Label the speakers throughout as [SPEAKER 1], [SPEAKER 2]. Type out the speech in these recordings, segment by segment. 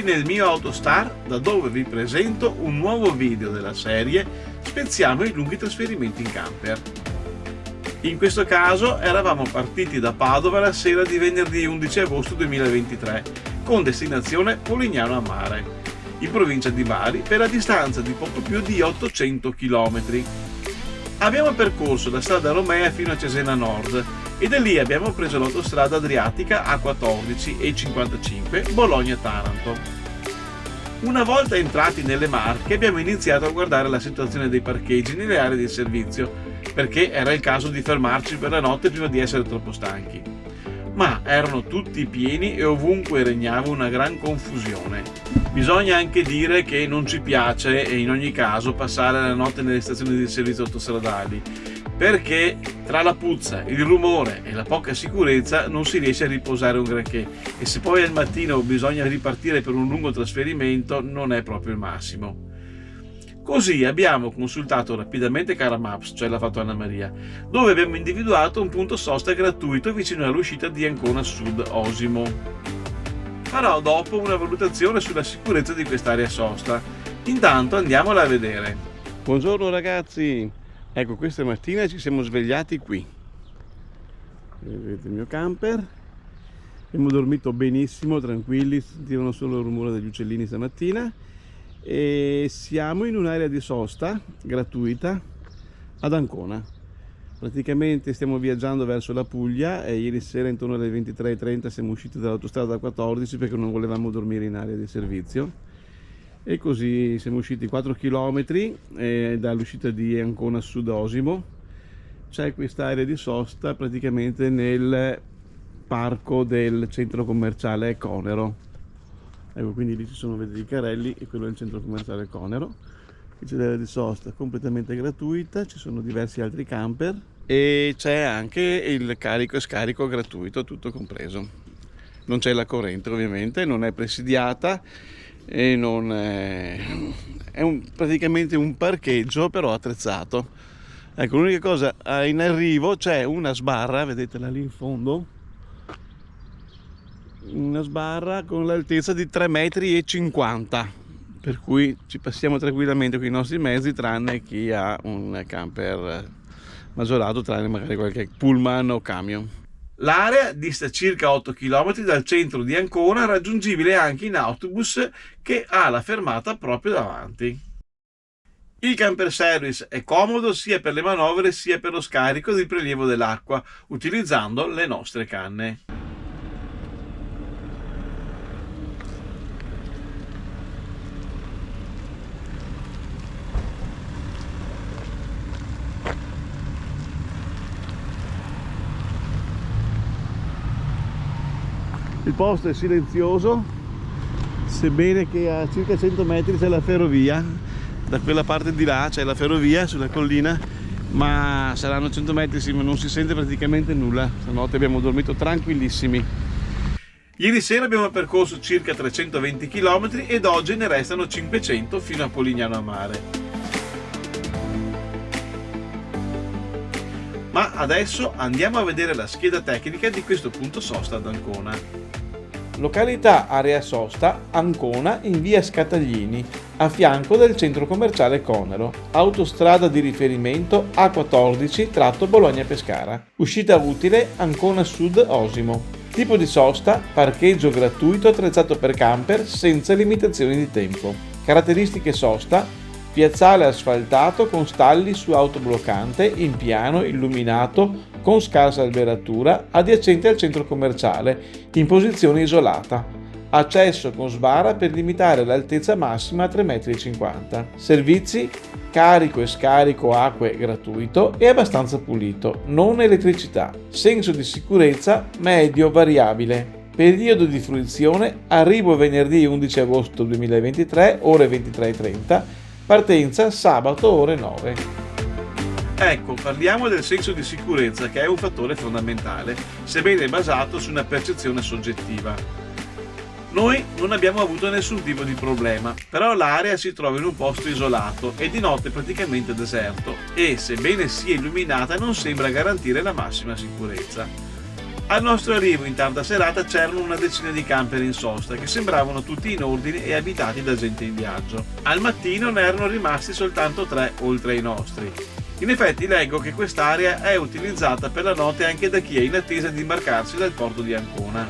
[SPEAKER 1] nel mio Autostar, da dove vi presento un nuovo video della serie Speziamo i lunghi trasferimenti in camper. In questo caso eravamo partiti da Padova la sera di venerdì 11 agosto 2023 con destinazione Polignano a Mare, in provincia di Bari, per la distanza di poco più di 800 km. Abbiamo percorso la strada Romea fino a Cesena Nord e da lì abbiamo preso l'autostrada Adriatica A14 e 55 Bologna-Taranto. Una volta entrati nelle Marche abbiamo iniziato a guardare la situazione dei parcheggi nelle aree di servizio, perché era il caso di fermarci per la notte prima di essere troppo stanchi. Ma erano tutti pieni e ovunque regnava una gran confusione. Bisogna anche dire che non ci piace, e in ogni caso, passare la notte nelle stazioni di servizio autostradali, perché tra la puzza, il rumore e la poca sicurezza non si riesce a riposare un granché, e se poi al mattino bisogna ripartire per un lungo trasferimento non è proprio il massimo. Così abbiamo consultato rapidamente Caramaps, cioè l'ha fatto Anna Maria, dove abbiamo individuato un punto sosta gratuito vicino all'uscita di Ancona Sud Osimo. Farò dopo una valutazione sulla sicurezza di quest'area sosta. Intanto andiamola a vedere. Buongiorno ragazzi! Ecco, questa mattina ci siamo svegliati qui. Vedete il mio camper. Abbiamo dormito benissimo, tranquilli, sentivano solo il rumore degli uccellini stamattina. E siamo in un'area di sosta gratuita ad Ancona. Praticamente stiamo viaggiando verso la Puglia e ieri sera intorno alle 23:30 siamo usciti dall'autostrada 14 perché non volevamo dormire in area di servizio. E così siamo usciti 4 km dall'uscita di Ancona Sud Osimo. C'è questa area di sosta praticamente nel parco del centro commerciale Conero. Ecco, quindi lì ci sono, vedete, i carrelli e quello è il centro commerciale Conero. Qui c'è l'area di sosta completamente gratuita, ci sono diversi altri camper e c'è anche il carico e scarico gratuito, tutto compreso. Non c'è la corrente ovviamente, non è presidiata e non è praticamente un parcheggio però attrezzato. Ecco, l'unica cosa, in arrivo c'è una sbarra, vedetela lì in fondo, una sbarra con l'altezza di 3,50 m, per cui ci passiamo tranquillamente con i nostri mezzi, tranne chi ha un camper maggiorato, tranne magari qualche pullman o camion. L'area dista circa 8 km dal centro di Ancona, raggiungibile anche in autobus che ha la fermata proprio davanti. Il camper service è comodo sia per le manovre sia per lo scarico ed il prelievo dell'acqua, utilizzando le nostre canne. Il posto è silenzioso, sebbene che a circa 100 metri c'è la ferrovia, da quella parte di là c'è la ferrovia sulla collina, ma saranno 100 metri, sì, ma non si sente praticamente nulla. Stanotte abbiamo dormito tranquillissimi. Ieri sera abbiamo percorso circa 320 km ed oggi ne restano 500 fino a Polignano a Mare. Ma adesso andiamo a vedere la scheda tecnica di questo punto sosta ad Ancona. Località area sosta Ancona in via Scataglini, a fianco del centro commerciale Conero. Autostrada di riferimento A14 tratto Bologna-Pescara. Uscita utile Ancona Sud Osimo. Tipo di sosta parcheggio gratuito attrezzato per camper senza limitazioni di tempo. Caratteristiche sosta: piazzale asfaltato con stalli su autobloccante in piano illuminato con scarsa alberatura adiacente al centro commerciale in posizione isolata. Accesso con sbarra per limitare l'altezza massima a 3,50 m. Servizi: carico e scarico acque gratuito e abbastanza pulito, non elettricità. Senso di sicurezza medio variabile. Periodo di fruizione: arrivo venerdì 11 agosto 2023 ore 23:30. Partenza sabato ore 9. Ecco, parliamo del senso di sicurezza, che è un fattore fondamentale, sebbene basato su una percezione soggettiva. Noi non abbiamo avuto nessun tipo di problema, però l'area si trova in un posto isolato e di notte praticamente deserto e, sebbene sia illuminata, non sembra garantire la massima sicurezza. Al nostro arrivo in tarda serata c'erano una decina di camper in sosta che sembravano tutti in ordine e abitati da gente in viaggio. Al mattino ne erano rimasti soltanto 3 oltre ai nostri. In effetti leggo che quest'area è utilizzata per la notte anche da chi è in attesa di imbarcarsi dal porto di Ancona,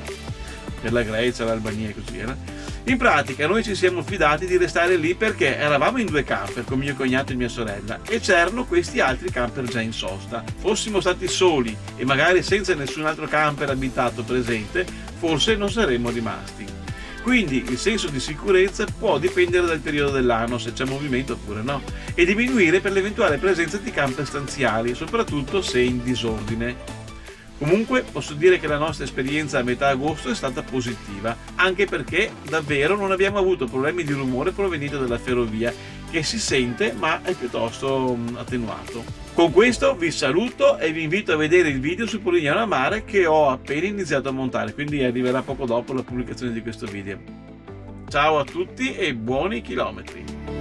[SPEAKER 1] per la Grecia, l'Albania e così via. In pratica noi ci siamo fidati di restare lì perché eravamo in 2 camper con mio cognato e mia sorella e c'erano questi altri camper già in sosta. Fossimo stati soli e magari senza nessun altro camper abitato presente, forse non saremmo rimasti. Quindi il senso di sicurezza può dipendere dal periodo dell'anno, se c'è movimento oppure no, e diminuire per l'eventuale presenza di camper stanziali, soprattutto se in disordine. Comunque posso dire che la nostra esperienza a metà agosto è stata positiva, anche perché davvero non abbiamo avuto problemi di rumore proveniente dalla ferrovia, che si sente ma è piuttosto attenuato. Con questo vi saluto e vi invito a vedere il video su Polignano a Mare che ho appena iniziato a montare, quindi arriverà poco dopo la pubblicazione di questo video. Ciao a tutti e buoni chilometri!